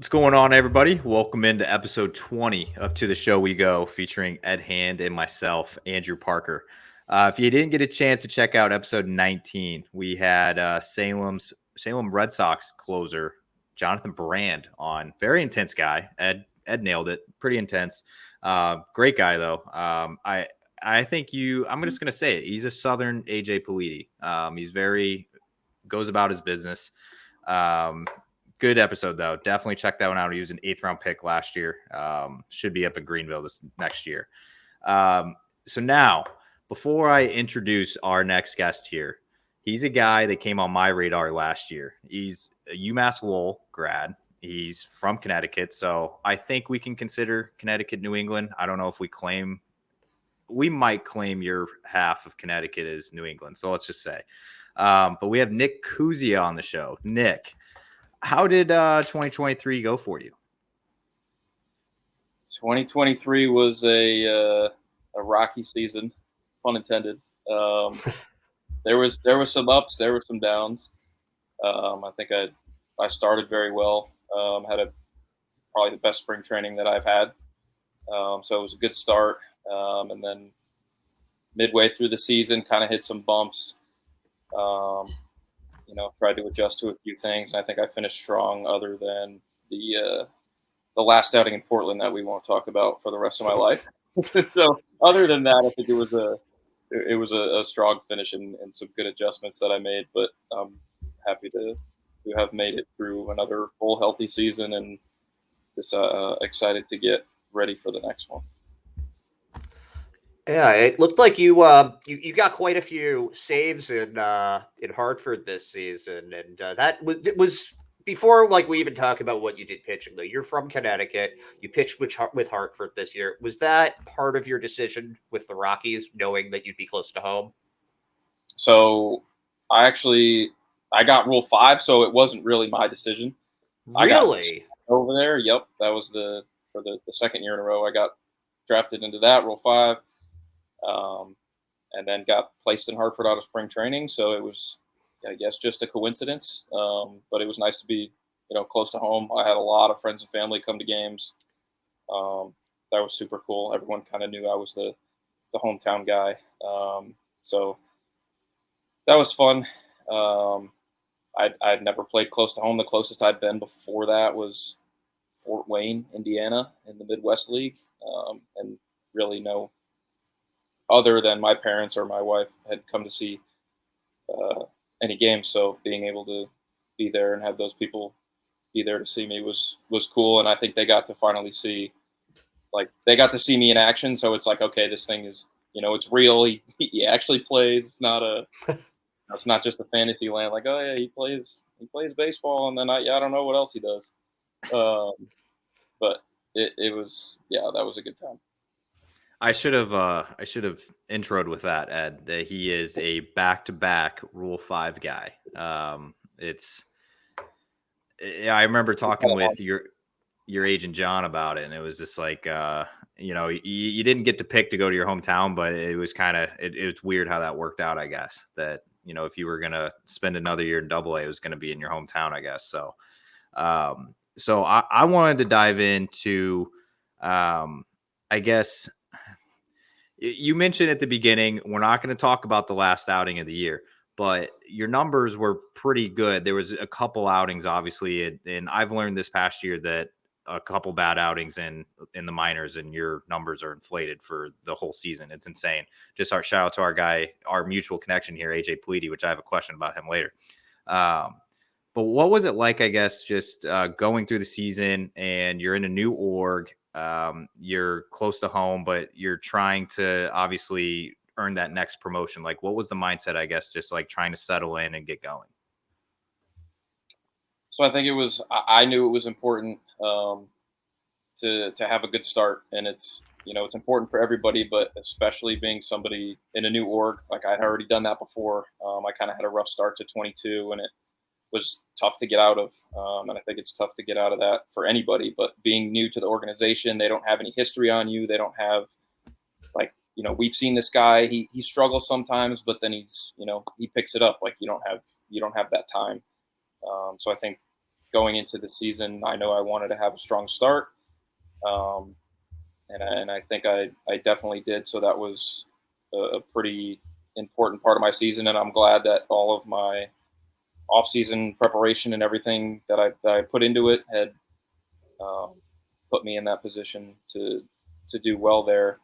What's going on, everybody? Welcome into episode 20 of To the Show We Go, featuring Ed Hand and myself, Andrew Parker. If you didn't get a chance to check out episode 19, we had Salem Red Sox closer Jonathan Brand on. Very intense guy. Ed nailed it. Pretty intense. Great guy though. I think I'm just gonna say it. He's a Southern AJ Politi. He's goes about his business. Good episode, though. Definitely check that one out. He was an 8th-round pick last year. Should be up in Greenville this next year. So now, before I introduce our next guest here, he's a guy that came on my radar last year. He's a UMass Lowell grad. He's from Connecticut, so I think we can consider Connecticut New England. I don't know if we might claim your half of Connecticut as New England, so let's just say. But we have Nick Kuzia on the show. Nick, how did 2023 go for you? 2023 was a rocky season, pun intended. There was some ups, there were some downs. I think I started very well. Had probably the best spring training that I've had. So it was a good start. And then midway through the season, kind of hit some bumps. Tried to adjust to a few things, and I think I finished strong. Other than the last outing in Portland that we won't talk about for the rest of my life. So other than that, I think it was a strong finish and some good adjustments that I made. But I'm happy to have made it through another full healthy season, and just excited to get ready for the next one. Yeah, it looked like you got quite a few saves in Hartford this season, and that was before we even talk about what you did pitching. Though you're from Connecticut, you pitched with Hartford this year. Was that part of your decision with the Rockies, knowing that you'd be close to home? So I got Rule 5, so it wasn't really my decision. Really? Over there, yep, that was for the second year in a row. I got drafted into that Rule 5. And then got placed in Hartford out of spring training. So it was, I guess, just a coincidence. But it was nice to be, close to home. I had a lot of friends and family come to games. That was super cool. Everyone kind of knew I was the hometown guy. So that was fun. I'd never played close to home. The closest I'd been before that was Fort Wayne, Indiana, in the Midwest League. And really no, other than my parents or my wife had come to see any games. So being able to be there and have those people be there to see me was cool. And I think they got to finally see, they got to see me in action. So it's okay, this thing is, it's real. He actually plays. It's not just a fantasy land. Oh yeah, he plays baseball. And then I don't know what else he does. But it was, that was a good time. I should have introed with that, Ed, that he is a back-to-back Rule 5 guy. I remember talking with your agent John about it, and it was just you didn't get to pick to go to your hometown, but it was it was weird how that worked out. I guess that if you were gonna spend another year in Double A, it was gonna be in your hometown. I guess so. So I wanted to dive into, I guess. You mentioned at the beginning, we're not going to talk about the last outing of the year, but your numbers were pretty good. There was a couple outings, obviously, and I've learned this past year that a couple bad outings in the minors and your numbers are inflated for the whole season. It's insane. Just shout out to our guy, our mutual connection here, AJ Politi, which I have a question about him later. But what was it like, I guess, just going through the season and you're in a new org, you're close to home, but you're trying to obviously earn that next promotion. What was the mindset, I guess, just trying to settle in and get going? So I think I knew it was important to have a good start, and it's important for everybody, but especially being somebody in a new org. I'd already done that before. I kind of had a rough start to 22, and it was tough to get out of. And I think it's tough to get out of that for anybody, but being new to the organization, they don't have any history on you. They don't have we've seen this guy, he struggles sometimes, but then he picks it up. You don't have that time. So I think going into the season, I know I wanted to have a strong start. And I think I definitely did. So that was a pretty important part of my season. And I'm glad that all of my off-season preparation and everything that I put into it had put me in that position to do well there.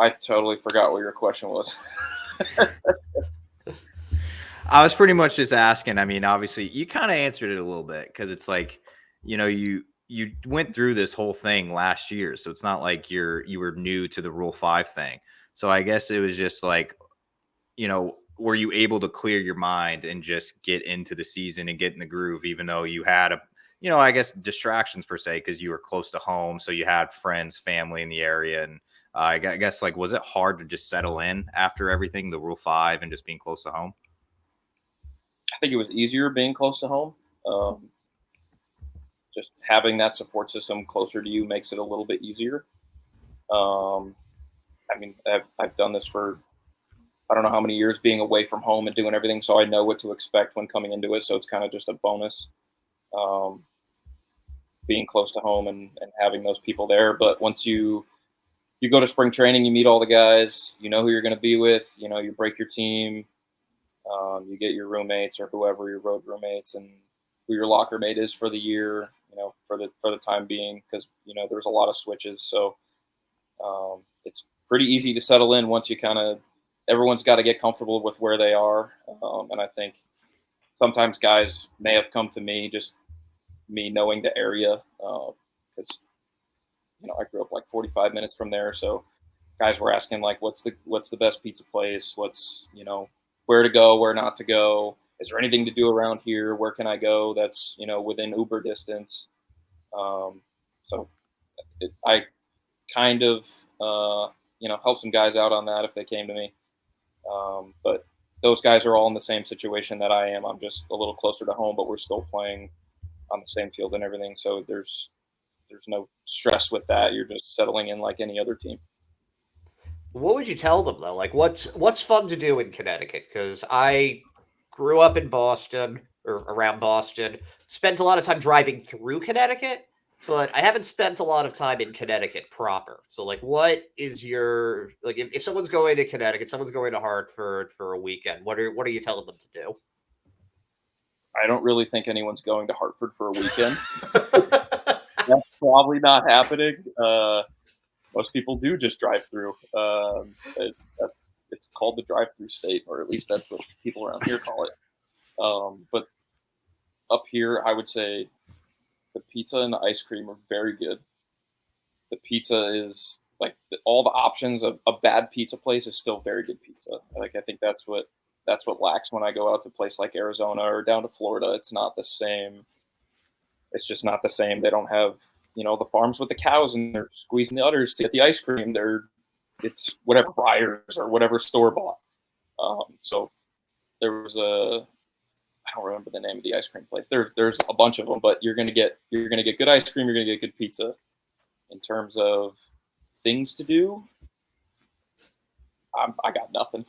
I totally forgot what your question was. I was pretty much just asking. I mean, obviously, you kind of answered it a little bit because it's like, you went through this whole thing last year, so it's not like you were new to the Rule 5 thing. So I guess it was just like, were you able to clear your mind and just get into the season and get in the groove, even though you had I guess distractions per se, because you were close to home, so you had friends, family in the area, and I guess like, was it hard to just settle in after everything, the Rule 5 and just being close to home? I think it was easier being close to home. Just having that support system closer to you makes it a little bit easier. I mean, I've done this for I don't know how many years being away from home and doing everything, so I know what to expect when coming into it. So it's kind of just a bonus, being close to home and having those people there. But once you go to spring training, you meet all the guys, you know who you're going to be with, you break your team, you get your roommates or whoever your road roommates and who your locker mate is for the year, for the time being, because there's a lot of switches. So it's pretty easy to settle in once everyone's got to get comfortable with where they are. And I think sometimes guys may have come to me, just me knowing the area, because I grew up like 45 minutes from there. So guys were asking like, what's the best pizza place? What's, where to go, where not to go? Is there anything to do around here? Where can I go that's, within Uber distance? So I kind of, help some guys out on that if they came to me. But those guys are all in the same situation that I am. I'm just a little closer to home, but we're still playing on the same field and everything. So there's no stress with that. You're just settling in like any other team. What would you tell them though? Like, what's fun to do in Connecticut? Because I grew up in Boston or around Boston, spent a lot of time driving through Connecticut, but I haven't spent a lot of time in Connecticut proper. So, like, what is your if someone's going to Connecticut, someone's going to Hartford for a weekend? What are you telling them to do? I don't really think anyone's going to Hartford for a weekend. That's probably not happening. Most people do just drive through. It's called the drive-through state, or at least that's what people around here call it. But up here, I would say the pizza and the ice cream are very good. The pizza is like all the options of a bad pizza place is still very good pizza. Like I think that's what lacks when I go out to a place like Arizona or down to Florida. It's not the same. It's just not the same. They don't have the farms with the cows and they're squeezing the udders to get the ice cream. It's whatever Breyers or whatever store bought. So there was I don't remember the name of the ice cream place. There's a bunch of them, but you're gonna get good ice cream. You're gonna get good pizza. In terms of things to do, I got nothing.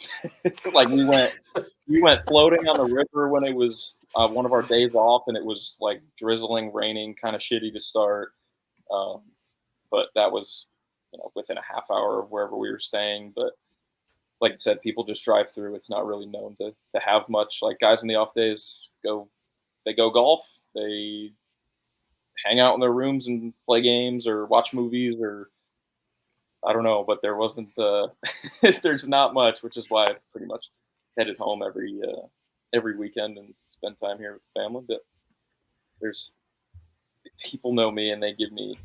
Like we went floating on the river when it was one of our days off, and it was like drizzling, raining, kind of shitty to start. But that was within a half hour of wherever we were staying. But like I said, people just drive through. It's not really known to have much. Like guys in the off days go golf. They hang out in their rooms and play games or watch movies or I don't know. But there wasn't. There's not much, which is why I pretty much headed home every weekend and spend time here with the family. But there's people know me and they give me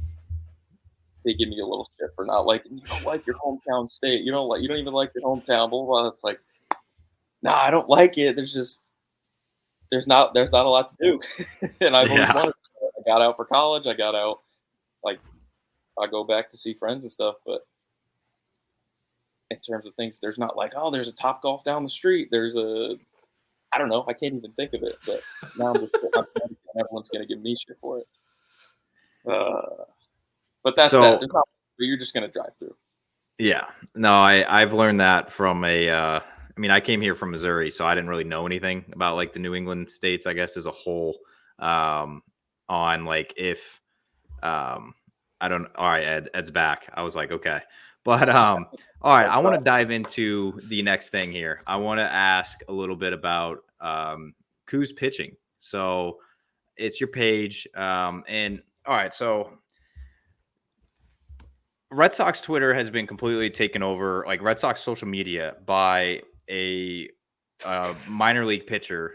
a little shit for not liking. You don't like your hometown state. You don't even like your hometown. Blah, blah, blah. It's like, nah, I don't like it. There's not a lot to do. And I've always wanted to. I got out for college. I got out, like, I go back to see friends and stuff. But in terms of things, there's not like, oh, there's a Top Golf down the street. I don't know. I can't even think of it. But now I'm just everyone's going to give me shit for it. But that's that. You're just going to drive through. Yeah. No, I've learned that from a I mean, I came here from Missouri, so I didn't really know anything about like the New England states, I guess, as a whole. On like if I don't. All right, Ed's back. I was like, okay, but all right. I want to dive into the next thing here. I want to ask a little bit about Kuz pitching. So it's your page, and all right, so Red Sox Twitter has been completely taken over, like Red Sox social media, by a minor league pitcher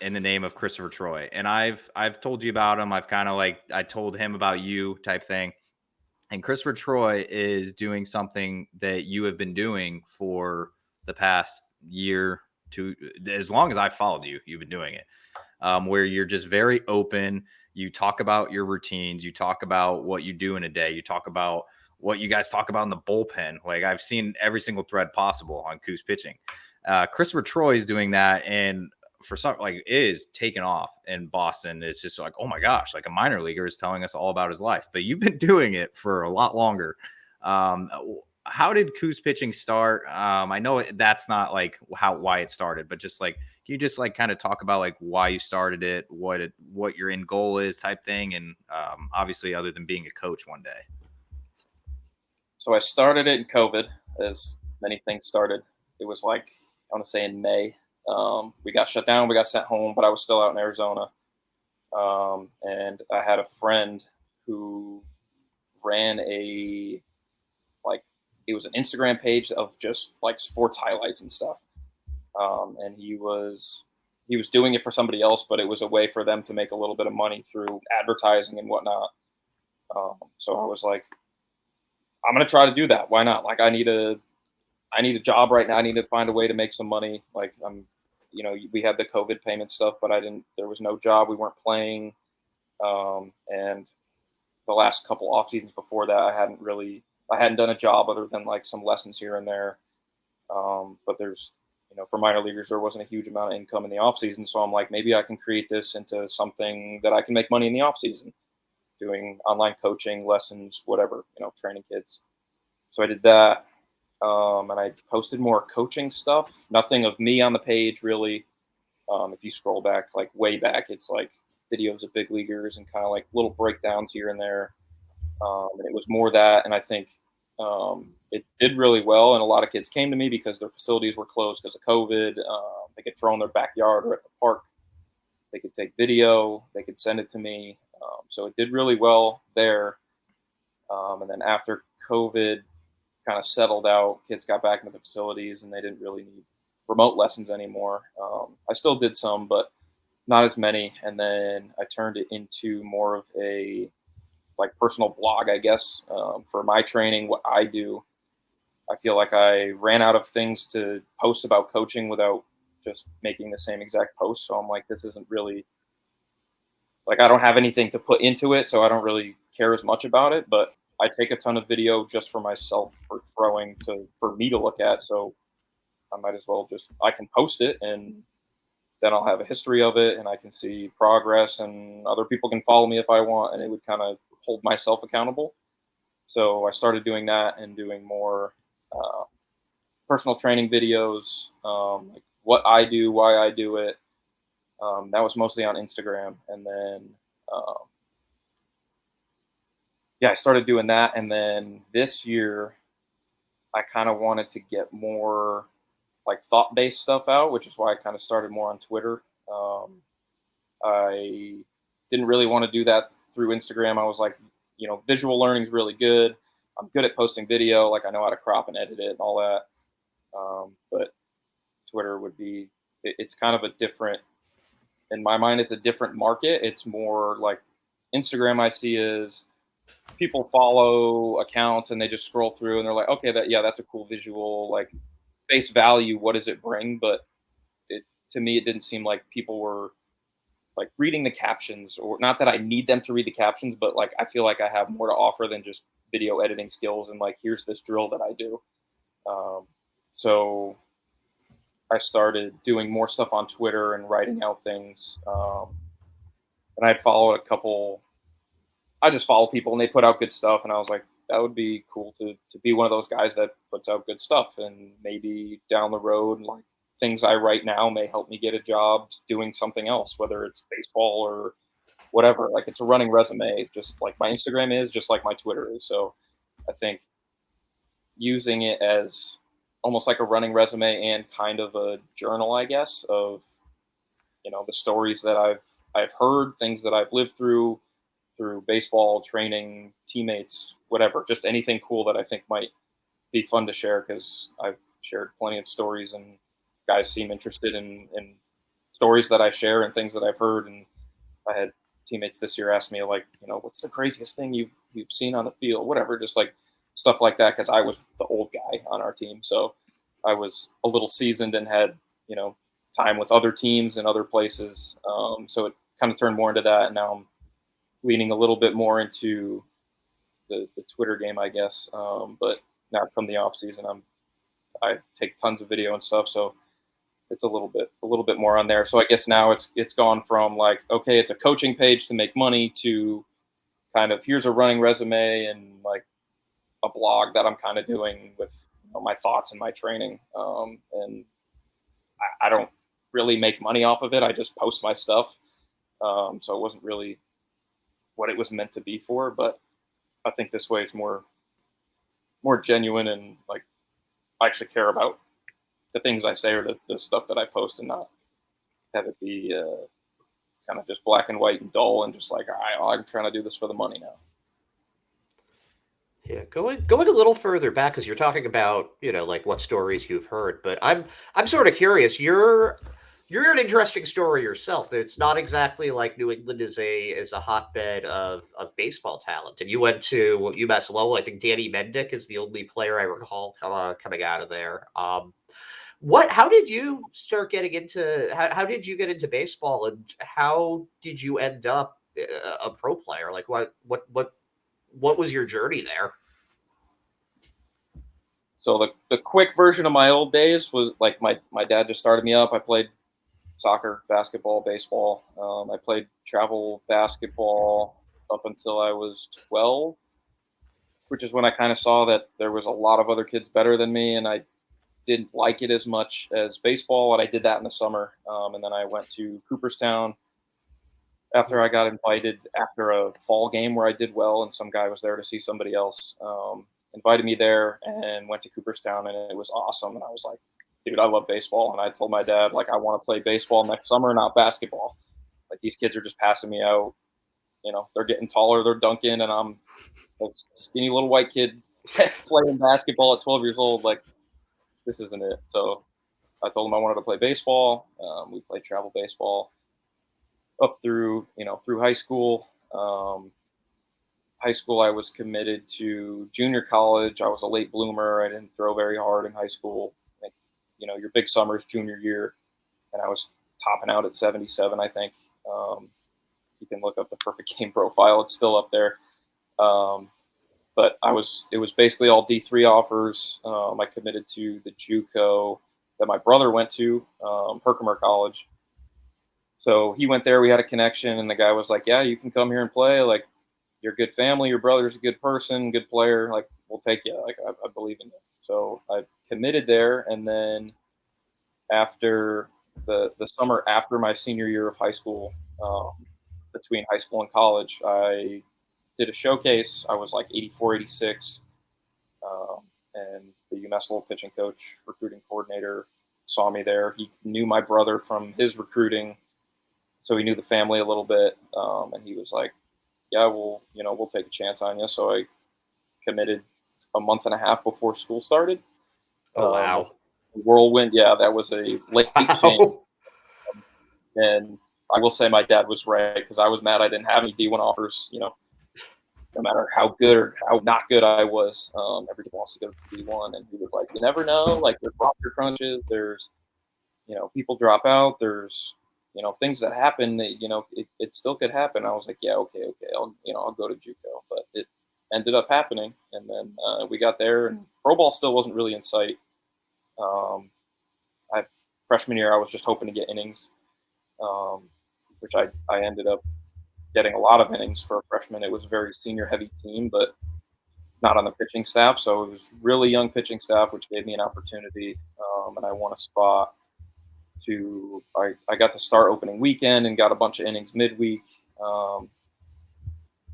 in the name of Christopher Troy. And I've told you about him. I've kind of like I told him about you type thing. And Christopher Troy is doing something that you have been doing for the past year to as long as I've followed you. You've been doing it, where you're just very open. You talk about your routines. You talk about what you do in a day. You talk about what you guys talk about in the bullpen. Like I've seen every single thread possible on Kuz pitching. Christopher Troy is doing that, and for some, like, is taken off in Boston. It's just like, oh my gosh, like a minor leaguer is telling us all about his life. But you've been doing it for a lot longer. How did Kuz pitching start? I know that's not like why it started, but just like, can you just like kind of talk about like why you started it, what your end goal is, type thing, and obviously other than being a coach one day. So I started it in COVID, as many things started. It was like, I want to say in May. We got shut down. We got sent home, but I was still out in Arizona. And I had a friend who ran it was an Instagram page of just like sports highlights and stuff. And he was doing it for somebody else, but it was a way for them to make a little bit of money through advertising and whatnot. So I was like, I'm going to try to do that. Why not? Like I need a job right now. I need to find a way to make some money. Like we had the COVID payment stuff, but there was no job. We weren't playing. And the last couple off seasons before that, I hadn't done a job other than like some lessons here and there. But there's, for minor leaguers, there wasn't a huge amount of income in the off season. So I'm like, maybe I can create this into something that I can make money in the off season, doing online coaching, lessons, whatever, training kids. So I did that. And I posted more coaching stuff, nothing of me on the page really. If you scroll back, like way back, it's like videos of big leaguers and kind of like little breakdowns here and there. And it was more that. And I think it did really well. And a lot of kids came to me because their facilities were closed because of COVID. They could throw in their backyard or at the park. They could take video. They could send it to me. So it did really well there. And then after COVID kind of settled out, kids got back into the facilities and they didn't really need remote lessons anymore. I still did some, but not as many. And then I turned it into more of a like personal blog, I guess, for my training, what I do. I feel like I ran out of things to post about coaching without just making the same exact post. So I'm like, this isn't really like, I don't have anything to put into it. So I don't really care as much about it, but I take a ton of video just for myself for me to look at. So I might as well I can post it and then I'll have a history of it and I can see progress and other people can follow me if I want. And it would kind of hold myself accountable. So I started doing that and doing more personal training videos, like what I do, why I do it. That was mostly on Instagram. And then, I started doing that. And then this year, I kind of wanted to get more like thought-based stuff out, which is why I kind of started more on Twitter. I didn't really want to do that through Instagram. I was like, visual learning is really good. I'm good at posting video. Like I know how to crop and edit it and all that. But Twitter it's kind of a different, in my mind, it's a different market. It's more like Instagram I see is people follow accounts and they just scroll through and they're like, okay, that's a cool visual, like face value. What does it bring? But to me, it didn't seem like people were like reading the captions, or not that I need them to read the captions, but like, I feel like I have more to offer than just video editing skills. And like, here's this drill that I do. So I started doing more stuff on Twitter and writing out things. And I'd followed I just follow people and they put out good stuff. And I was like, would be cool to be one of those guys that puts out good stuff, and maybe down the road, like things I write now may help me get a job doing something else, whether it's baseball or whatever. Like it's a running resume, just like my Instagram is, just like my Twitter is. So I think using it as almost like a running resume and kind of a journal, I guess, of the stories that I've heard, things that I've lived through baseball, training, teammates, whatever, just anything cool that I think might be fun to share, because I've shared plenty of stories and guys seem interested in stories that I share and things that I've heard. And I had teammates this year ask me, like, what's the craziest thing you've seen on the field, whatever, just like stuff like that, because I was the old guy on our team. So I was a little seasoned and had, time with other teams and other places. So it kind of turned more into that. And now I'm leaning a little bit more into the Twitter game, I guess. But now from the off season, I take tons of video and stuff. So it's a little bit more on there. So I guess now it's gone from like, okay, it's a coaching page to make money, to kind of here's a running resume and like a blog that I'm kind of doing with my thoughts and my training. And I don't really make money off of it. I just post my stuff. So it wasn't really what it was meant to be for, but I think this way it's more genuine, and like I actually care about the things I say or the stuff that I post, and not have it be kind of just black and white and dull and just like, all right, I'm trying to do this for the money now. Yeah, going a little further back, because you're talking about, like what stories you've heard, but I'm sort of curious. You're an interesting story yourself. It's not exactly like New England is a hotbed of baseball talent. And you went to UMass Lowell. I think Danny Mendick is the only player I recall coming out of there. How did you start getting into? How did you get into baseball, and how did you end up a pro player? Like what was your journey there? So the quick version of my old days was like my dad just started me up. I played soccer, basketball, baseball. I played travel basketball up until I was 12, which is when I kind of saw that there was a lot of other kids better than me, and I didn't like it as much as baseball. And I did that in the summer. And then I went to Cooperstown after I got invited after a fall game where I did well, and some guy was there to see somebody else. Invited me there, and went to Cooperstown, and it was awesome. And I was like, dude, I love baseball. And I told my dad, like, I want to play baseball next summer, not basketball. Like, these kids are just passing me out. They're getting taller, they're dunking, and I'm a skinny little white kid playing basketball at 12 years old. Like, this isn't it. So I told him I wanted to play baseball. We played travel baseball up through high school. High school, I was committed to junior college. I was a late bloomer. I didn't throw very hard in high school. Like, your big summer's junior year, and I was topping out at 77, I think. You can look up the perfect game profile. It's still up there. But it was basically all D3 offers. I committed to the JUCO that my brother went to, Herkimer College. So he went there, we had a connection, and the guy was like, yeah, you can come here and play. Like, you're a good family, your brother's a good person, good player. Like, we'll take you. Like, I believe in you. So I committed there. And then after the summer after my senior year of high school, between high school and college, I did a showcase. I was like 84, 86. And the UMass Lowell pitching coach, recruiting coordinator, saw me there. He knew my brother from his recruiting, so he knew the family a little bit. And he was like, yeah, we'll take a chance on you. So I committed a month and a half before school started. Oh, wow. Whirlwind. Yeah, that was a late change. And I will say my dad was right, because I was mad I didn't have any D1 offers, no matter how good or how not good I was. Everybody wants to go to D1. And he was like, you never know. Like, there's roster crunches. There's, people drop out. There's, things that happen that, it still could happen. I was like, yeah, okay. I'll go to JUCO. But it ended up happening. And then we got there, and pro ball still wasn't really in sight. Freshman year, I was just hoping to get innings, which I ended up getting a lot of innings for a freshman. It was a very senior heavy team, but not on the pitching staff. So it was really young pitching staff, which gave me an opportunity. And I won a spot I got to start opening weekend and got a bunch of innings midweek.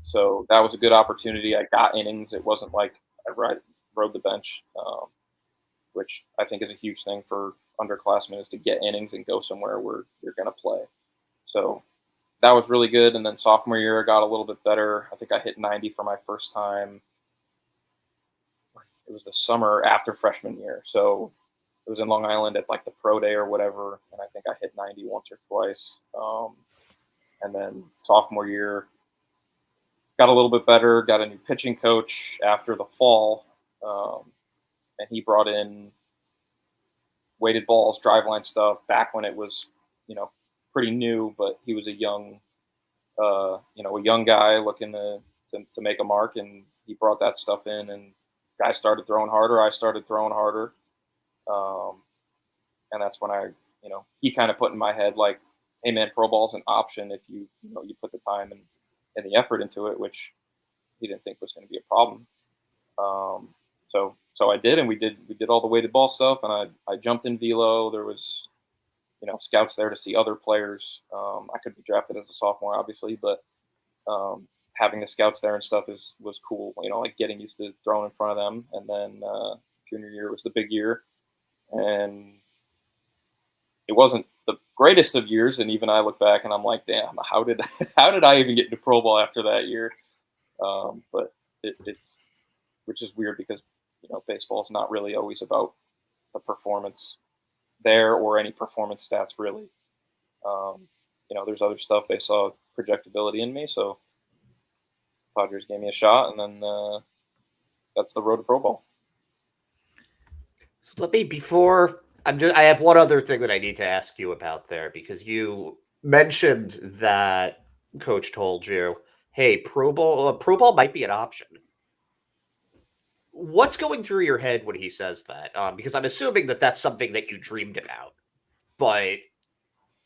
So that was a good opportunity. I got innings. It wasn't like I rode the bench, which I think is a huge thing for underclassmen, is to get innings and go somewhere where you're going to play. So that was really good. And then sophomore year, I got a little bit better. I think I hit 90 for my first time. It was the summer after freshman year. So it was in Long Island at like the pro day or whatever. And I think I hit 90 once or twice. And then sophomore year, got a little bit better, got a new pitching coach after the fall. And he brought in weighted balls, driveline stuff back when it was, pretty new, but he was a young guy looking to make a mark, and he brought that stuff in, and guys started throwing harder. I started throwing harder. And that's when he kind of put in my head, like, hey man, pro ball's an option if you put the time and the effort into it, which he didn't think was going to be a problem. So I did, and we did all the weighted ball stuff, and I jumped in velo. There was, scouts there to see other players. I could be drafted as a sophomore, obviously, but having the scouts there and stuff was cool. Like getting used to throwing in front of them. And then junior year was the big year, and it wasn't the greatest of years. And even I look back and I'm like, damn, how did I even get into pro ball after that year? But it's, which is weird because, baseball is not really always about the performance there or any performance stats really. There's other stuff. They saw projectability in me, so Padres gave me a shot, and then that's the road to pro ball. So I have one other thing that I need to ask you about there, because you mentioned that coach told you, hey, pro ball might be an option. What's going through your head when he says that? Because I'm assuming that that's something that you dreamed about, but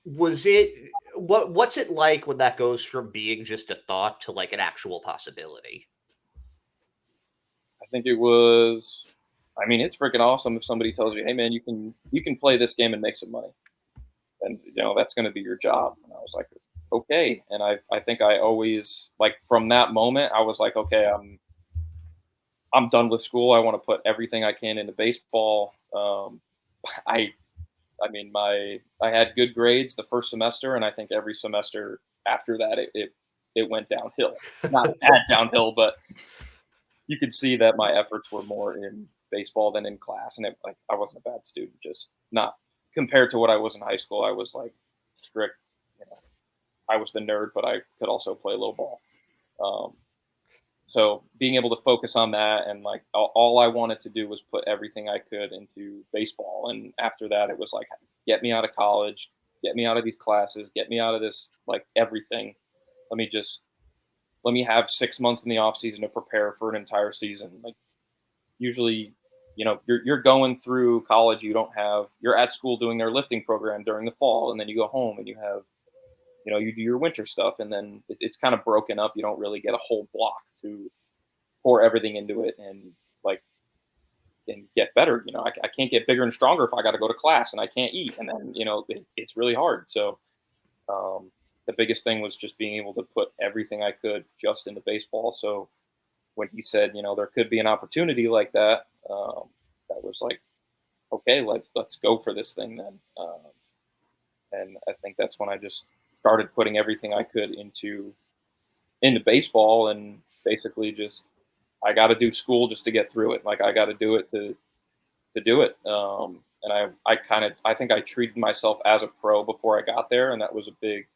what's it like when that goes from being just a thought to like an actual possibility? I think it was, it's freaking awesome if somebody tells you, hey man, you can play this game and make some money, and that's going to be your job. And I was like, okay. And I think I always, like, from that moment I was like, okay, I'm done with school. I want to put everything I can into baseball. I had good grades the first semester, and I think every semester after that it went downhill. Not that downhill, but you could see that my efforts were more in baseball than in class. And I wasn't a bad student, just not compared to what I was in high school. I was like strict. I was the nerd, but I could also play a little ball. So being able to focus on that, and like all I wanted to do was put everything I could into baseball. And after that, it was like, get me out of college, get me out of these classes, get me out of this, like everything. Let me have 6 months in the off season to prepare for an entire season. Like usually, you're going through college. You're at school doing their lifting program during the fall, and then you go home and you have, you do your winter stuff, and then it's kind of broken up. You don't really get a whole block to pour everything into it and get better. I can't get bigger and stronger if I got to go to class and I can't eat, and then it's really hard. So the biggest thing was just being able to put everything I could just into baseball. So when he said, there could be an opportunity like that, that was like, okay, let's go for this thing then. And I think that's when I just started putting everything I could into baseball, and basically just, I got to do school just to get through it. Like I got to do it to do it. And I think I treated myself as a pro before I got there. And that was a big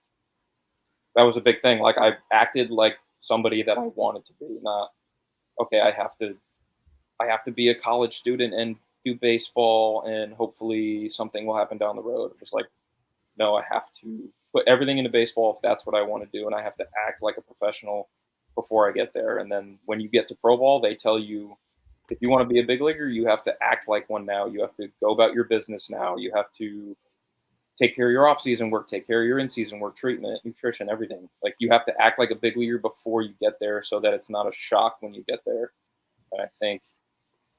thing. Like I acted like somebody that I wanted to be, not, okay, I have to be a college student and do baseball and hopefully something will happen down the road. It was like, no, I have to put everything into baseball if that's what I want to do, and I have to act like a professional before I get there. And then when you get to pro ball, they tell you, if you want to be a big leaguer, you have to act like one now. You have to go about your business now. You have to take care of your off-season work, take care of your in-season work, treatment, nutrition, everything. Like you have to act like a big leaguer before you get there, so that it's not a shock when you get there. And I think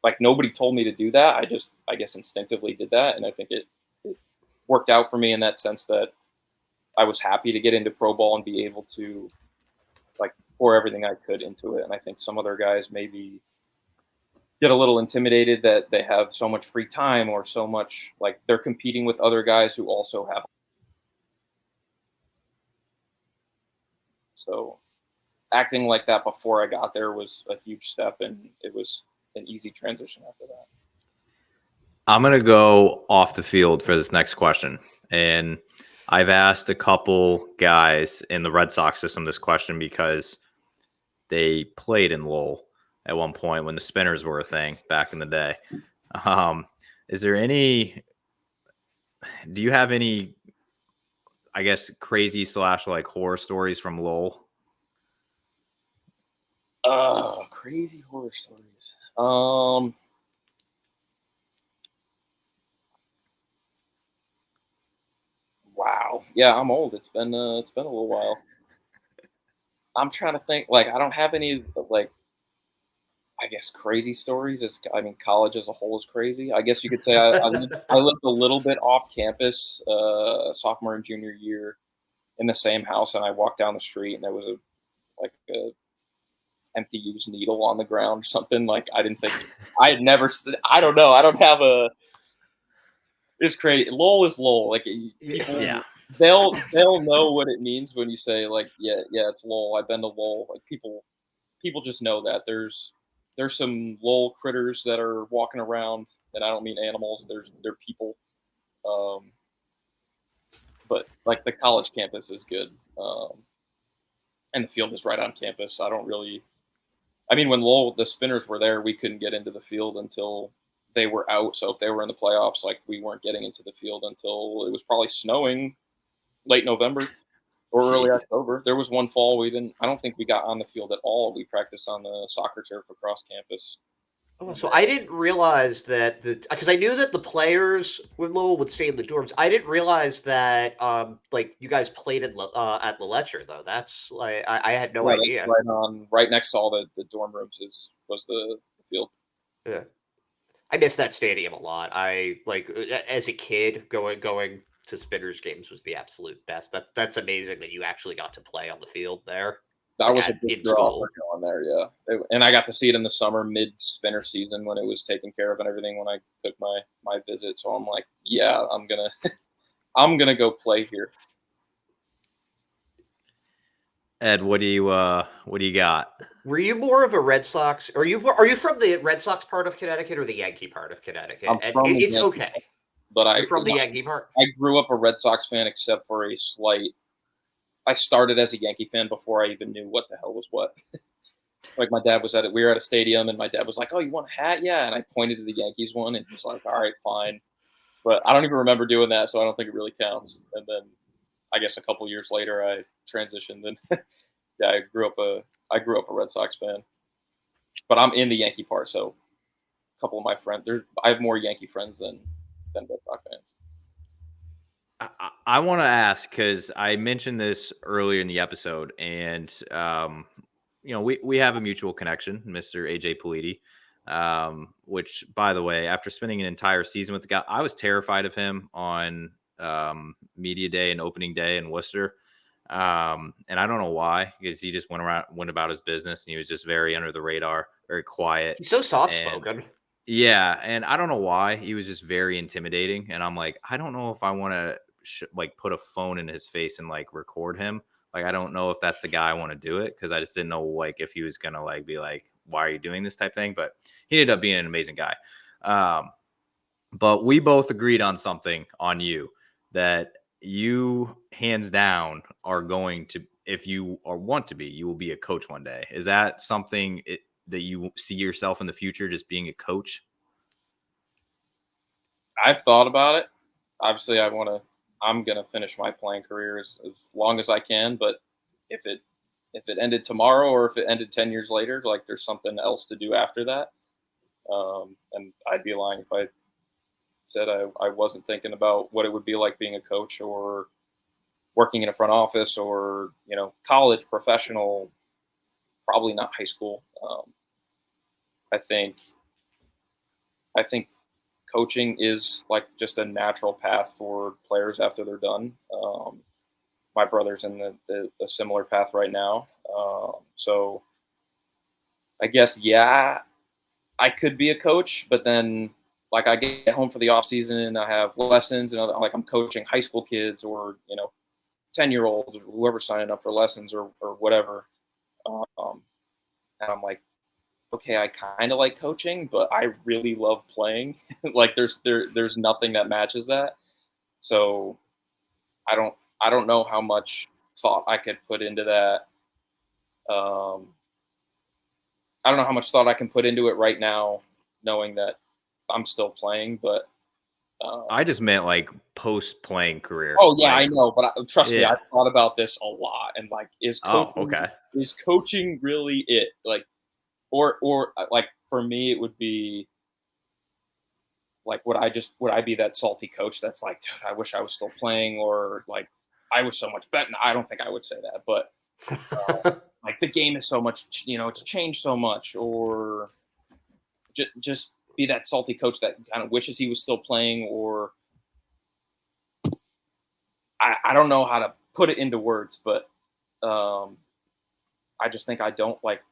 like nobody told me to do that. I guess instinctively did that. And I think it worked out for me in that sense that I was happy to get into pro ball and be able to like pour everything I could into it. And I think some other guys maybe get a little intimidated that they have so much free time or so much like they're competing with other guys who also have. So acting like that before I got there was a huge step, and it was an easy transition after that. I'm going to go off the field for this next question. And I've asked a couple guys in the Red Sox system this question because they played in Lowell at one point when the spinners were a thing back in the day. Is there any, do you have any, I guess, crazy / like horror stories from Lowell? Crazy horror stories. Wow. Yeah, I'm old. It's been a little while. I'm trying to think. Like, I don't have any like, I guess crazy stories. I mean, college as a whole is crazy. I guess you could say I lived a little bit off campus, sophomore and junior year, in the same house, and I walked down the street and there was a empty used needle on the ground or something. Like I didn't think I had never. I don't know. I don't have a. It's crazy. Lowell is Lowell. Like people, Yeah. they'll know what it means when you say like yeah it's Lowell. I've been to Lowell. Like people just know that there's some Lowell critters that are walking around, and I don't mean animals. They're people. But like the college campus is good, and the field is right on campus. I don't really. I mean, when Lowell the Spinners were there, we couldn't get into the field until they were out. So if they were in the playoffs, like we weren't getting into the field until it was probably snowing late November or early October. There was one fall I don't think we got on the field at all. We practiced on the soccer turf across campus. Oh, so I didn't realize that because I knew that the players with Lowell would stay in the dorms. I didn't realize that like you guys played at the Letcher though. That's like I had no idea. Right next to all the dorm rooms was the field. Yeah. I miss that stadium a lot. I like as a kid going to Spinners games was the absolute best. That's amazing that you actually got to play on the field there. That was a big in draw school. for going there, yeah. And I got to see it in the summer, mid Spinner season when it was taken care of and everything. When I took my visit, so I'm like, yeah, I'm gonna go play here. Ed, what do you got? Were you more of a Red Sox? Are you from the Red Sox part of Connecticut or the Yankee part of Connecticut? It's okay, but you're from the Yankee part. I grew up a Red Sox fan, except for a slight. I started as a Yankee fan before I even knew what the hell was what. Like my dad was we were at a stadium, and my dad was like, "Oh, you want a hat?" Yeah, and I pointed to the Yankees one, and he's like, "All right, fine." But I don't even remember doing that, so I don't think it really counts. And then I guess a couple years later, I transitioned, and yeah, I grew up a Red Sox fan. But I'm in the Yankee part, so a couple of my friends, I have more Yankee friends than Red Sox fans. I want to ask because I mentioned this earlier in the episode, and we have a mutual connection, Mr. AJ Politi, which, by the way, after spending an entire season with the guy, I was terrified of him on media day and opening day in Worcester, and I don't know why, because he just went about his business, and he was just very under the radar, very quiet. He's so soft spoken. Yeah, and I don't know why. He was just very intimidating, and I'm like, I don't know if I want to like put a phone in his face and like record him. Like, I don't know if that's the guy I want to do it, because I just didn't know like if he was gonna like be like, why are you doing this type thing? But he ended up being an amazing guy. But we both agreed on something on you, that you hands down are going to, if you want to be, you will be a coach one day. Is that something that you see yourself in the future, just being a coach? I've thought about it. Obviously, I'm gonna finish my playing career as long as I can. But if it ended tomorrow, or if it ended 10 years later, like there's something else to do after that. And I'd be lying if I said I wasn't thinking about what it would be like being a coach or working in a front office or college, professional. Probably not high school. I think coaching is like just a natural path for players after they're done. My brother's in the similar path right now. So I guess, yeah, I could be a coach, but then like I get home for the off season, I have lessons, and like I'm coaching high school kids or 10-year-olds or whoever's signing up for lessons or whatever. Um, and I'm like, okay, I kind of like coaching, but I really love playing. Like there's nothing that matches that. So I don't know how much thought I could put into that. I don't know how much thought I can put into it right now, knowing that I'm still playing. But I just meant like post playing career. oh yeah, I Like, know. But trust me, yeah. I've thought about this a lot. And like, Oh, okay. is coaching really it? Like, or like for me, it would be like, would I be that salty coach that's like, dude, I wish I was still playing, or like, I was so much better. No, I don't think I would say that, but like the game is so much, it's changed so much, or just be that salty coach that kind of wishes he was still playing, or I don't know how to put it into words, but I just think I don't like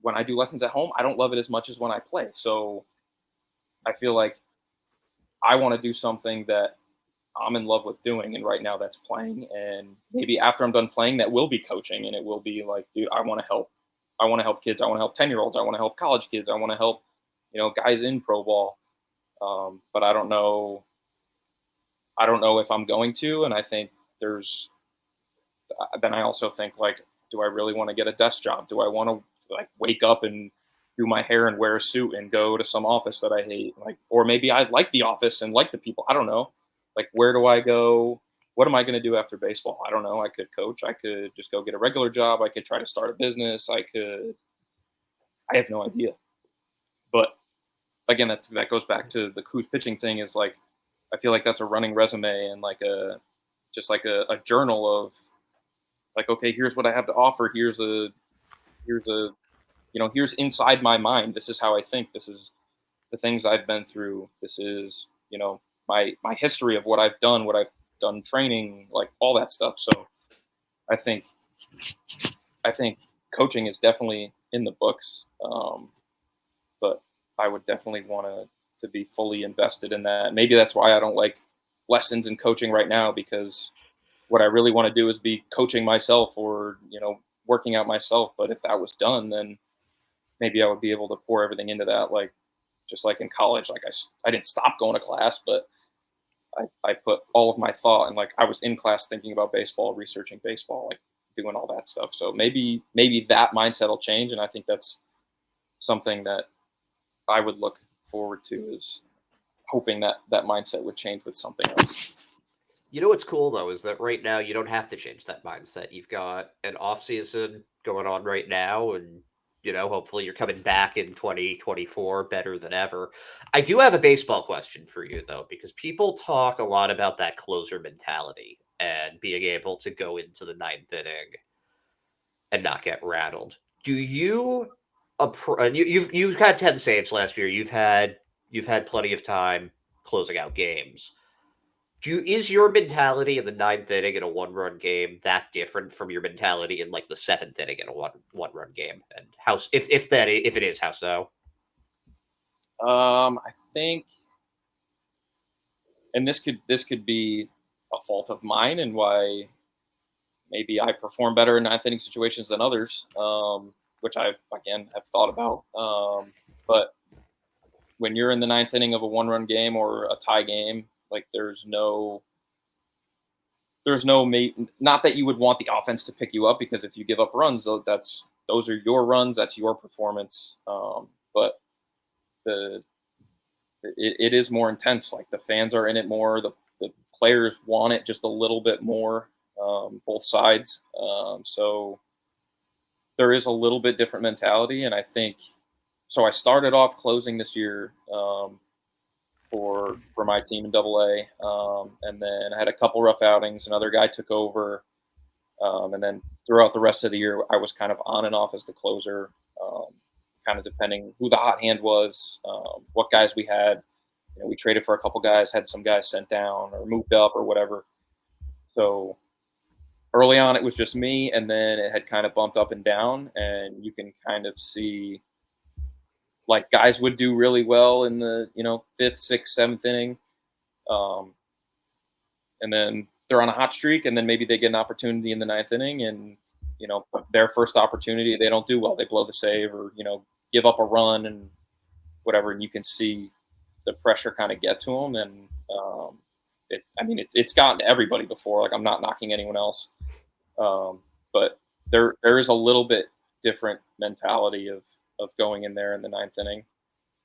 when I do lessons at home. I don't love it as much as when I play. So I feel like I want to do something that I'm in love with doing, and right now that's playing. And maybe after I'm done playing, that will be coaching, and it will be like, dude, I want to help. I want to help kids. I want to help 10-year-olds. I want to help college kids. I want to help, guys in pro ball. But I don't know. I don't know if I'm going to. And I think there's. Then I also think like, do I really want to get a desk job? Do I want to like wake up and do my hair and wear a suit and go to some office that I hate? Like, or maybe I like the office and like the people. I don't know. Like, where do I go? What am I going to do after baseball? I don't know. I could coach. I could just go get a regular job. I could try to start a business. I have no idea. But again, that goes back to the Kuz pitching thing. Is like, I feel like that's a running resume and like just like a journal of like, okay, here's what I have to offer. Here's here's inside my mind. This is how I think. This is the things I've been through. This is, my history of what I've done training, like all that stuff. So I think coaching is definitely in the books. But I would definitely want to be fully invested in that. Maybe that's why I don't like lessons and coaching right now, because what I really want to do is be coaching myself or, working out myself. But if that was done, then maybe I would be able to pour everything into that. Like, just like in college, like I didn't stop going to class, but I put all of my thought, and like I was in class thinking about baseball, researching baseball, like doing all that stuff. So maybe that mindset will change. And I think that's something that I would look forward to, is hoping that mindset would change with something else. You know what's cool though is that right now you don't have to change that mindset. You've got an off season going on right now, and hopefully you're coming back in 2024 better than ever. I do have a baseball question for you though, because people talk a lot about that closer mentality and being able to go into the ninth inning and not get rattled. Do you and you've had 10 saves last year. You've had plenty of time closing out games. Is your mentality in the ninth inning in a one-run game that different from your mentality in like the seventh inning in a one-run game? And how, if it is, how so? I think, and this could be a fault of mine, and why maybe I perform better in ninth inning situations than others, which I again have thought about. But when you're in the ninth inning of a one-run game or a tie game, like there's no not that you would want the offense to pick you up, because if you give up runs, those are your runs, that's your performance. But it is more intense. Like the fans are in it more. The players want it just a little bit more, both sides. So there is a little bit different mentality, and I think so. I started off closing this year for my team in AA, and then I had a couple rough outings. Another guy took over, and then throughout the rest of the year, I was kind of on and off as the closer, kind of depending who the hot hand was, what guys we had. We traded for a couple guys, had some guys sent down or moved up or whatever. So early on, it was just me, and then it had kind of bumped up and down, and you can kind of see like guys would do really well in the 5th, 6th, 7th inning, and then they're on a hot streak, and then maybe they get an opportunity in the 9th inning, and their first opportunity they don't do well, they blow the save or give up a run and whatever, and you can see the pressure kind of get to them, and it's gotten to everybody before. Like, I'm not knocking anyone else, but there is a little bit different mentality of going in there in the 9th inning.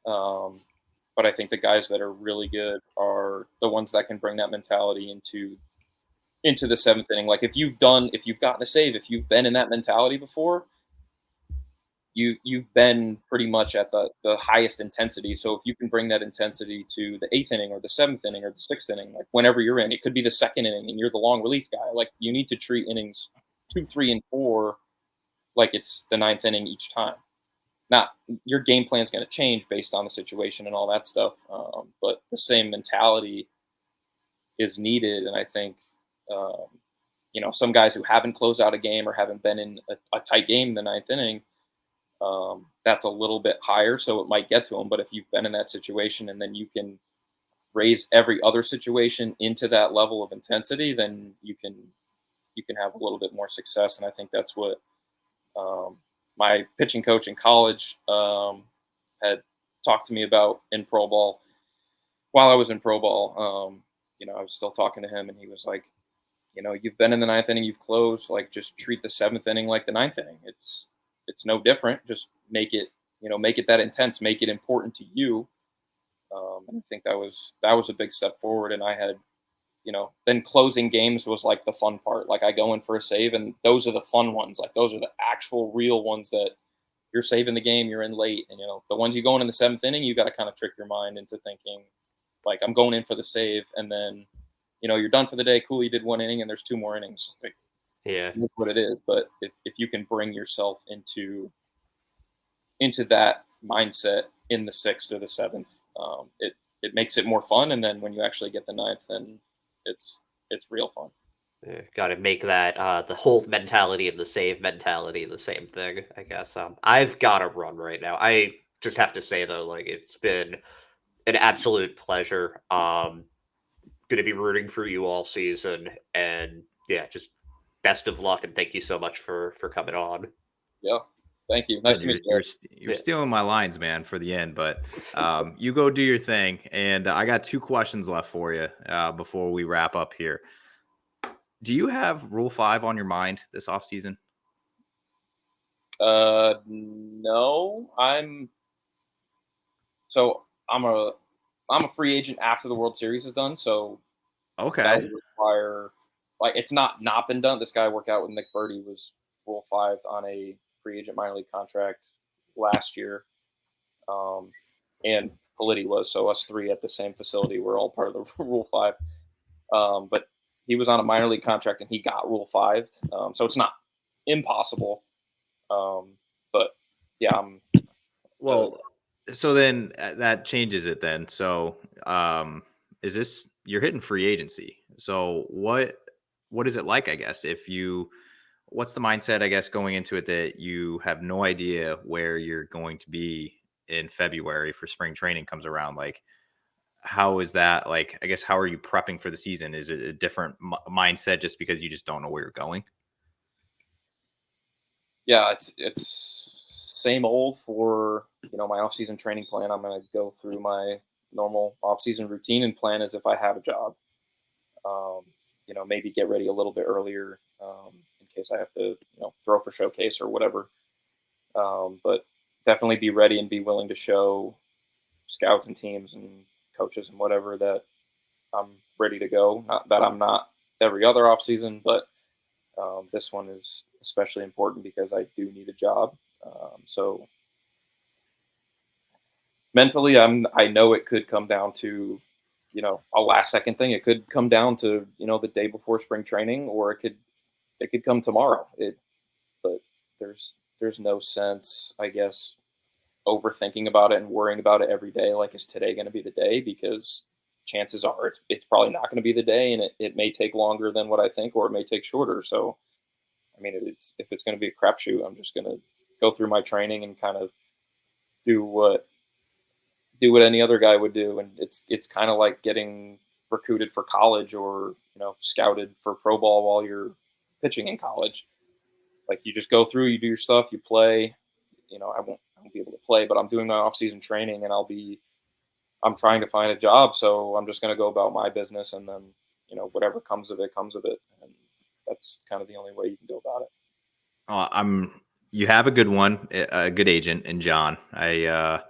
But I think the guys that are really good are the ones that can bring that mentality into the 7th inning. Like, if you've gotten a save, if you've been in that mentality before, you've been pretty much at the highest intensity. So if you can bring that intensity to the 8th inning or the 7th inning or the 6th inning, like whenever you're in, it could be the 2nd inning and you're the long relief guy. Like, you need to treat innings 2, 3, and 4 like it's the 9th inning each time. Not your game plan is going to change based on the situation and all that stuff, but the same mentality is needed. And I think some guys who haven't closed out a game or haven't been in a tight game in the 9th inning, that's a little bit higher, so it might get to them. But if you've been in that situation and then you can raise every other situation into that level of intensity, then you can have a little bit more success. And I think that's what my pitching coach in college had talked to me about in pro ball. While I was in pro ball, I was still talking to him, and he was like, you've been in the 9th inning, you've closed, like, just treat the 7th inning like the 9th inning. It's no different. Just make it that intense, make it important to you. And I think that was a big step forward. And I had, then closing games was like the fun part. Like, I go in for a save, and those are the fun ones. Like, those are the actual real ones that you're saving the game, you're in late. And, the ones you go in the 7th inning, you got to kind of trick your mind into thinking, like, I'm going in for the save. And then, you're done for the day. Cool. You did 1 inning and there's 2 more innings. Like, yeah, that's what it is. But if you can bring yourself into that mindset in the 6th or the 7th, it makes it more fun. And then when you actually get the 9th, then it's real fun. yeah, got to make that the hold mentality and the save mentality the same thing, I guess. I've got to run right now. I just have to say, though, like, it's been an absolute pleasure. Going to be rooting for you all season, and yeah, just best of luck, and thank you so much for coming on. Yeah, thank you. Nice to meet you. You're stealing my lines, man, for the end, but you go do your thing, and I got 2 questions left for you before we wrap up here. Do you have Rule 5 on your mind this offseason? No, I'm a free agent after the World Series is done, so Okay. that would require, like, it's not been done. This guy I worked out with, Nick Kuzia, was Rule 5 on a free agent minor league contract last year, and Politi was, so us 3 at the same facility were all part of the Rule 5. But he was on a minor league contract and he got Rule 5, so it's not impossible. But yeah, so then that changes it then. So is this, you're hitting free agency? So what is it like, I guess, what's the mindset, I guess, going into it that you have no idea where you're going to be in February for spring training comes around? Like, how is that? Like, I guess, how are you prepping for the season? Is it a different mindset just because you just don't know where you're going? Yeah, it's same old for my off-season training plan. I'm going to go through my normal off-season routine and plan as if I have a job. Maybe get ready a little bit earlier in case I have to throw for showcase or whatever. But definitely be ready and be willing to show scouts and teams and coaches and whatever that I'm ready to go. Not that I'm not every other off-season, but this one is especially important because I do need a job. So mentally, I know it could come down to, a last second thing. It could come down to, the day before spring training, or it could come tomorrow. But there's no sense, I guess, overthinking about it and worrying about it every day. Like, is today going to be the day? Because chances are it's probably not going to be the day, and it may take longer than what I think, or it may take shorter. So, I mean, if it's going to be a crapshoot, I'm just going to go through my training and kind of do what any other guy would do. And it's kind of like getting recruited for college, or scouted for pro ball while you're pitching in college. Like, you just go through, you do your stuff, you play. I won't be able to play, but I'm doing my off-season training, and I'm trying to find a job. So I'm just going to go about my business, and then whatever comes of it comes of it. And that's kind of the only way you can go about it. You have a good one, a good agent in John. I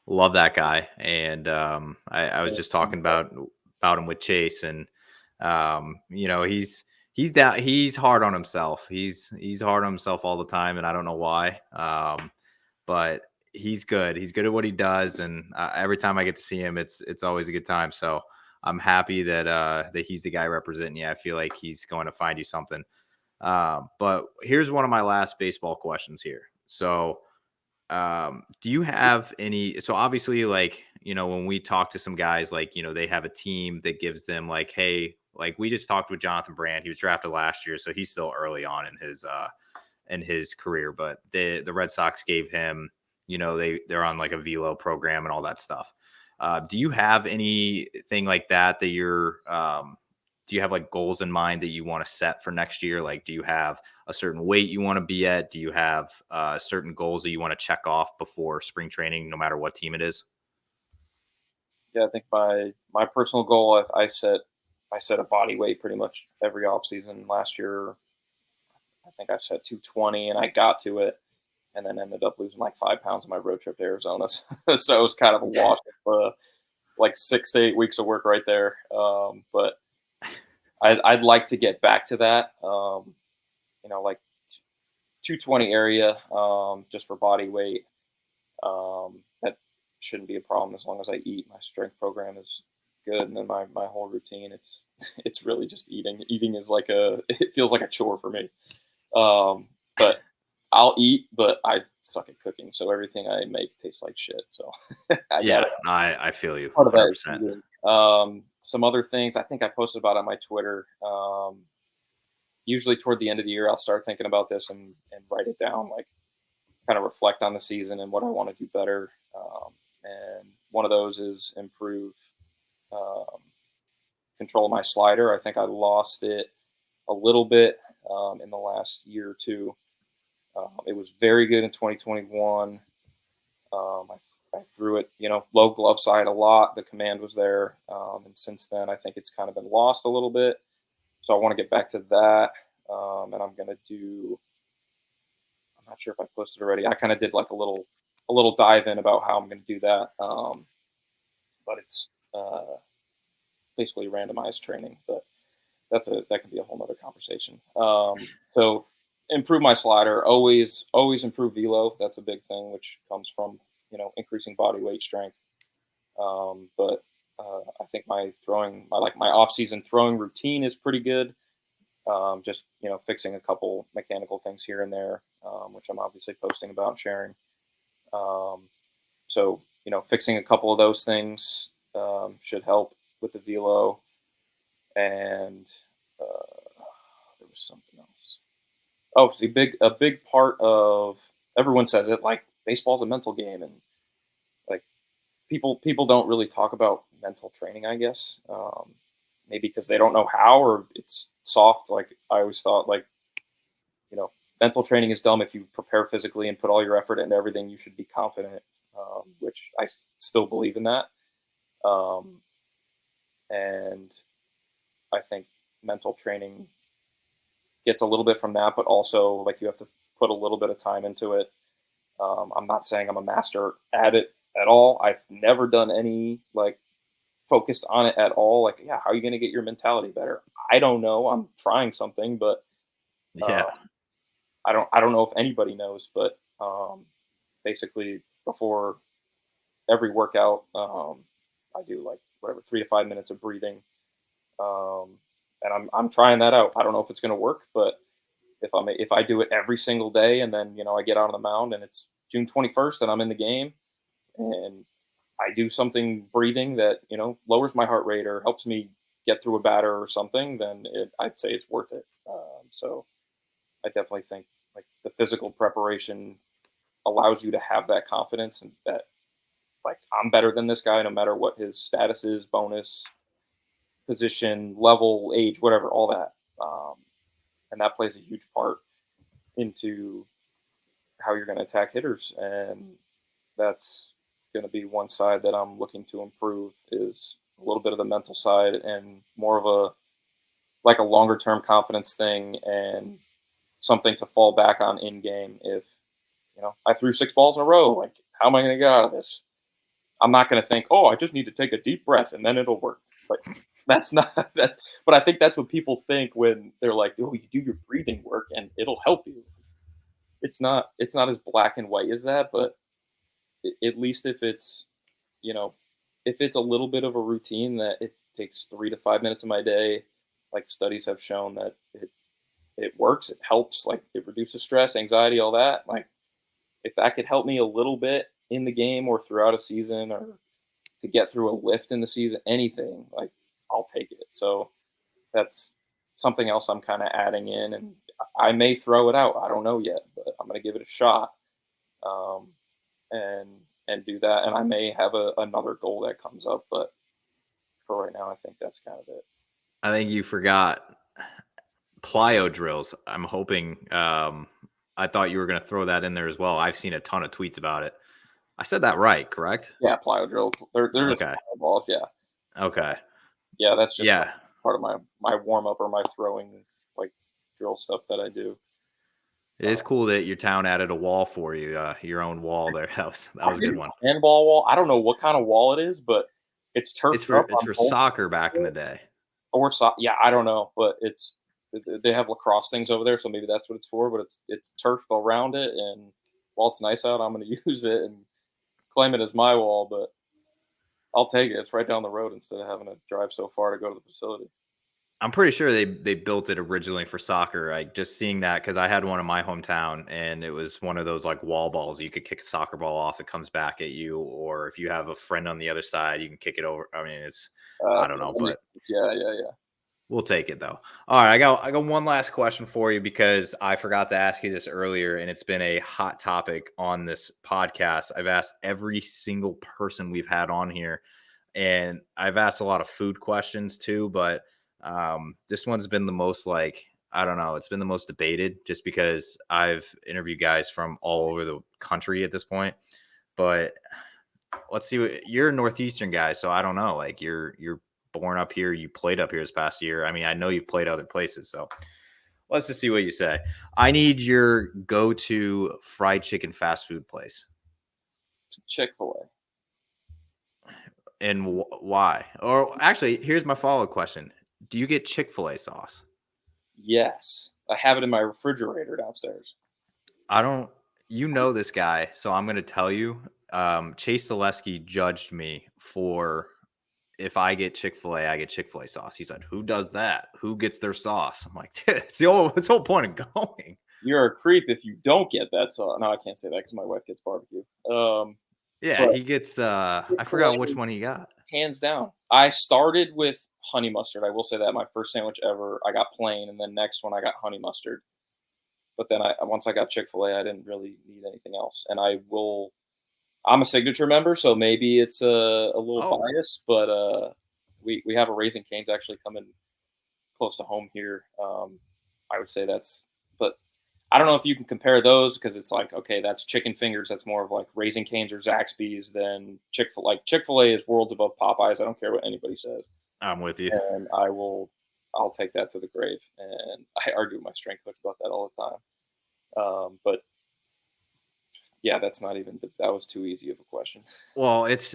love that guy, and I was just talking about him with Chase, and he's down. He's hard on himself. He's hard on himself all the time, and I don't know why. But he's good. He's good at what he does, and every time I get to see him, it's always a good time. So I'm happy that he's the guy representing you. I feel like he's going to find you something. But here's one of my last baseball questions here. So, do you have any? So obviously, like, when we talk to some guys, like, they have a team that gives them, like, hey, like, we just talked with Jonathan Brand. He was drafted last year, so he's still early on in his career. But the Red Sox gave him, they're on like a velo program and all that stuff. Do you have anything like that you're do you have like goals in mind that you want to set for next year? Like, do you have a certain weight you want to be at? Do you have certain goals that you want to check off before spring training, no matter what team it is? Yeah, I think my personal goal, I set a body weight pretty much every off season. Last year, I think I set 220, and I got to it, and then ended up losing like 5 pounds on my road trip to Arizona. So it was kind of a wash of like 6 to 8 weeks of work right there. But I'd like to get back to that, like 220 area, just for body weight. That shouldn't be a problem as long as I eat. My strength program is good, and then my whole routine, it's really just eating. Eating is it feels like a chore for me. But I'll eat, but I suck at cooking, so everything I make tastes like shit. So I feel you. Part of 100%. that. Some other things I think I posted about on my Twitter. Usually toward the end of the year, I'll start thinking about this and write it down, like kind of reflect on the season and what I want to do better. And one of those is improve control my slider. I think I lost it a little bit in the last year or two. It was very good in 2021. I threw it, low glove side a lot. The command was there. And since then, I think it's kind of been lost a little bit. So I want to get back to that. And I'm going to I'm not sure if I posted already. I kind of did like a little dive in about how I'm going to do that. But it's basically randomized training, but that can be a whole nother conversation. So improve my slider, always improve velo. That's a big thing, which comes from, increasing body weight, strength. But I think my off-season throwing routine is pretty good. Just, fixing a couple mechanical things here and there, which I'm obviously posting about and sharing. So, fixing a couple of those things should help with the velo. And there was something else. Oh, see, a big part of, everyone says it, like, baseball's a mental game, and like people don't really talk about mental training, I guess. Maybe because they don't know how, or it's soft. Like, I always thought, like, mental training is dumb. If you prepare physically and put all your effort into everything, you should be confident, which I still believe in that. And I think mental training gets a little bit from that, but also, like, you have to put a little bit of time into it. I'm not saying I'm a master at it at all. I've never done any, like, focused on it at all. Like, yeah, how are you going to get your mentality better? I don't know. I'm trying something, but I don't know if anybody knows. But basically, before every workout, I do like whatever 3 to 5 minutes of breathing, and I'm trying that out. I don't know if it's going to work, but if I do it every single day, and then I get out on the mound and it's June 21st and I'm in the game, and I do something breathing that, lowers my heart rate or helps me get through a batter or something, then I'd say it's worth it. So I definitely think like the physical preparation allows you to have that confidence and that like I'm better than this guy no matter what his status is, bonus, position, level, age, whatever, all that. And that plays a huge part into how you're going to attack hitters. And that's going to be one side that I'm looking to improve is a little bit of the mental side and more of a longer term confidence thing and something to fall back on in game. If, I threw 6 balls in a row, like, how am I going to get out of this? I'm not going to think, oh, I just need to take a deep breath and then it'll work. Like, that's not, but I think that's what people think when they're like, oh, you do your breathing work and it'll help you. It's not as black and white as that, but at least if it's, if it's a little bit of a routine that it takes 3 to 5 minutes of my day, like studies have shown that it works, it helps, like it reduces stress, anxiety, all that. Like if that could help me a little bit in the game or throughout a season or to get through a lift in the season, anything, like I'll take it. So that's something else I'm kind of adding in, and I may throw it out. I don't know yet, but I'm going to give it a shot, and do that. And I may have another goal that comes up, but for right now, I think that's kind of it. I think you forgot plyo drills. I'm hoping. I thought you were going to throw that in there as well. I've seen a ton of tweets about it. I said that right, correct? Yeah, plyo drill. They're just okay. plyo balls. Yeah. Okay. Yeah, that's just part of my warm up or my throwing like drill stuff that I do. It is cool that your town added a wall for you, your own wall there. That was a good one. Handball wall. I don't know what kind of wall it is, but it's turfed up. It's for soccer back in the day. Or yeah, I don't know, but they have lacrosse things over there, so maybe that's what it's for. But it's turfed around it, and while it's nice out, I'm going to use it and claim it as my wall. But I'll take it. It's right down the road instead of having to drive so far to go to the facility. I'm pretty sure they built it originally for soccer. Like just seeing that because I had one in my hometown and it was one of those like wall balls. You could kick a soccer ball off, it comes back at you, or if you have a friend on the other side, you can kick it over. I mean, it's I don't know, but yeah. We'll take it though. All right, I got one last question for you because I forgot to ask you this earlier, and it's been a hot topic on this podcast. I've asked every single person we've had on here, and I've asked a lot of food questions too, but this one's been the most I don't know, it's been the most debated just because I've interviewed guys from all over the country at this point. But let's see, you're a Northeastern guy, so I don't know, like you're born up here, you played up here this past year. I mean, I know you've played other places, so let's just see what you say. I need your go-to fried chicken fast food place. Chick-fil-A. And why? Or actually, here's my follow-up question. Do you get Chick-fil-A sauce? Yes. I have it in my refrigerator downstairs. You know this guy, so I'm going to tell you. Chase Zaleski judged me for if I get Chick-fil-A, I get Chick-fil-A sauce. He said, who does that? Who gets their sauce? I'm like, dude, it's the whole point of going. You're a creep if you don't get that sauce. No, I can't say that because my wife gets barbecue. Yeah, he gets, I forgot which one he got. Hands down. I started with honey mustard. I will say that my first sandwich ever, I got plain, and then next one I got honey mustard. But then once I got Chick-fil-A, I didn't really need anything else. And I'm a signature member, so maybe it's a little biased, but we have a Raising Cane's actually coming close to home here. I would say but I don't know if you can compare those because it's like, okay, that's chicken fingers. That's more of like Raising Cane's or Zaxby's than Chick-fil-A. Like Chick-fil-A is worlds above Popeyes. I don't care what anybody says. I'm with you. And I'll take that to the grave. And I argue with my strength coach about that all the time. But yeah, that was too easy of a question. Well, it's,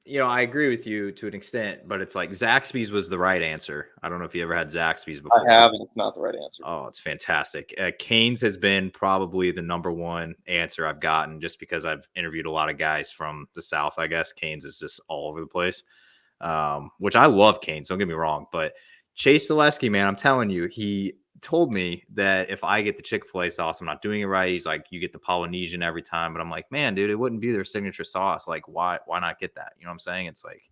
I agree with you to an extent, but it's like Zaxby's was the right answer. I don't know if you ever had Zaxby's before. I have, and it's not the right answer. Oh, it's fantastic. Cane's has been probably the number one answer I've gotten just because I've interviewed a lot of guys from the South, I guess. Cane's is just all over the place, which I love Cane's, don't get me wrong. But Chase Zaleski, man, I'm telling you, he told me that if I get the Chick-fil-A sauce, I'm not doing it right. He's like, you get the Polynesian every time, but I'm like, man, dude, it wouldn't be their signature sauce. Like, why not get that? You know what I'm saying? It's like,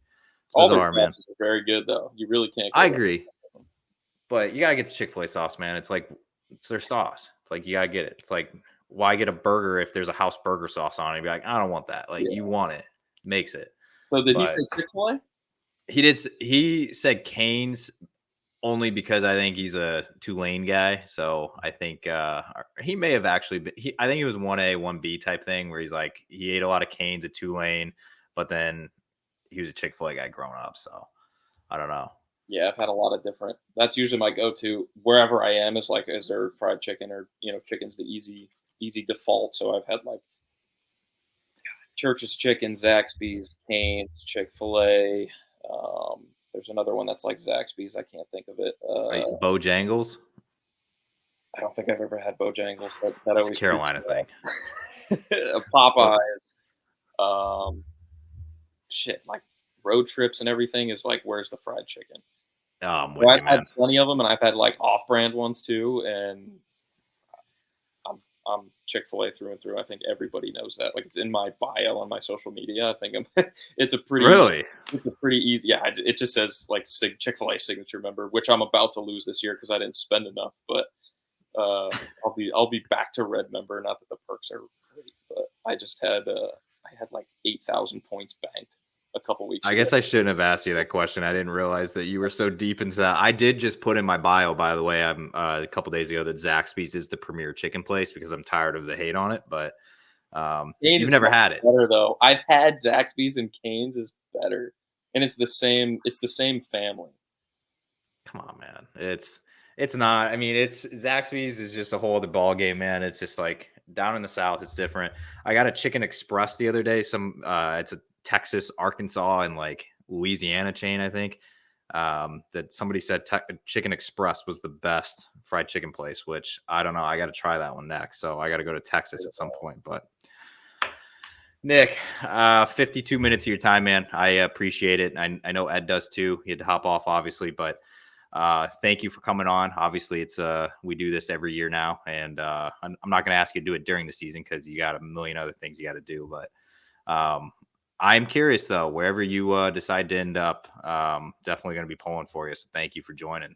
it's All their bizarre, man. sauces are very good, though. You really can't go I wrong. agree, but you gotta get the Chick-fil-A sauce, man. It's like, it's their sauce. It's like, you gotta get it. It's like, why get a burger if there's a house burger sauce on it? You'd be like, I don't want that. Like, Yeah. you want it, makes it. So did he But say Chick-fil-A? he said Cane's only because I think he's a Tulane guy. So I think he may have actually been, I think he was 1A, 1B type thing where he's like, he ate a lot of Cane's at Tulane, but then he was a Chick-fil-A guy growing up. So I don't know. Yeah, I've had a lot of different. That's usually my go-to wherever I am. Is like, is there fried chicken or chicken's the easy default. So I've had like Church's Chicken, Zaxby's, Cane's, Chick-fil-A. There's another one that's like Zaxby's. I can't think of it. Bojangles? I don't think I've ever had Bojangles. That It's always a Carolina thing. Popeyes. Like road trips and everything is like, where's the fried chicken? I'm with you, I've had man. plenty of them, and I've had like off-brand ones too. And I'm Chick-fil-A through and through. I think everybody knows that. Like, it's in my bio on my social media. I think it's a pretty easy. Yeah, it just says like Chick-fil-A signature member, which I'm about to lose this year because I didn't spend enough. But I'll be back to red member. Not that the perks are great, but I just had like 8,000 points banked a couple weeks ago. I guess I shouldn't have asked you that question. I didn't realize that you were so deep into that. I did just put in my bio, by the way, I'm a couple days ago, that Zaxby's is the premier chicken place because I'm tired of the hate on it. But you've never had it. Better though. I've had Zaxby's, and Cane's is better, and it's the same family. Come on, man. It's not. I mean, Zaxby's is just a whole other ball game, man. It's just like down in the South, it's different. I got a Chicken Express the other day. It's a Texas, Arkansas, and like Louisiana chain, I think. That somebody said Chicken Express was the best fried chicken place, which I don't know. I got to try that one next. So I got to go to Texas at some point. But Nick, 52 minutes of your time, man. I appreciate it. I know Ed does too. He had to hop off, obviously, but thank you for coming on. Obviously, it's we do this every year now, and I'm not going to ask you to do it during the season because you got a million other things you got to do. But I'm curious though, wherever you decide to end up, definitely going to be pulling for you. So thank you for joining.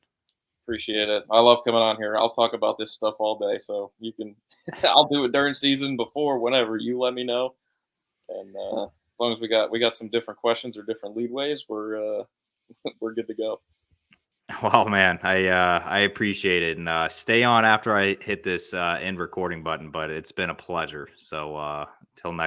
Appreciate it. I love coming on here. I'll talk about this stuff all day. So you can, I'll do it during season, before, whenever you let me know. And as long as we got some different questions or different leadways, we're good to go. Well, man, I appreciate it, and stay on after I hit this end recording button. But it's been a pleasure. So till next.